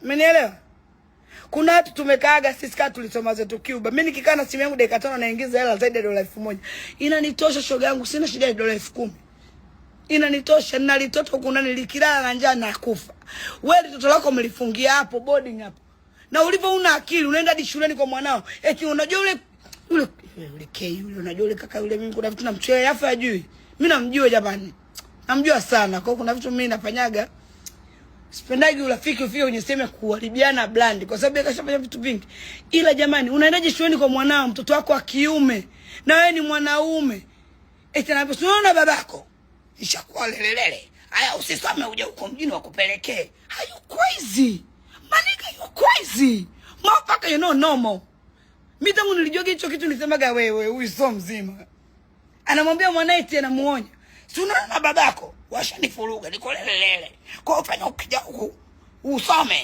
Umenielewa? Kuna watu tumekaaga sisi kama tulisoma zetu Cuba. Mimi nikikaa na simu yangu dakika 5 naingiza hela zaidi ya $1000. Inanitosha shoga yangu, sina shida ya $10,000. Inanitosha, na litoto kuna nilikilala na njaa na kufa. Wewe litoto lako mlifungia hapo boarding hapo. Na ulivyo una akili unaenda hadi shuleni kwa mwanao. Eti unajua yule K unajua yule kaka yule, mimi kuna vitu namchwea afa ajui. Mimi namjua jamani. Namjua sana. Kwa kuna vitu mimi nafanyaga. Sipendagi urafiki ufike kwenye sehemu ya kuharibiana brand kwa sababu akashafanya vitu vingi. Ila jamani, unaendaje shuleni kwa mwanao, mtoto wako wa kiume na wewe ni mwanaume? Eti unaona babako ishakuwa lelelele. Haya usisome uje huko mjini wakupelekee. Are you crazy? Manika, you crazy. Mapaka you know normal. Mimi tangu nilijua hicho kitu nisemaga wewe huyu sio mzima. Anamwambia mwanae tena muonya. Si unaona babako washanifuruga niko lelelele. Kwa ufanya ukija huku usome.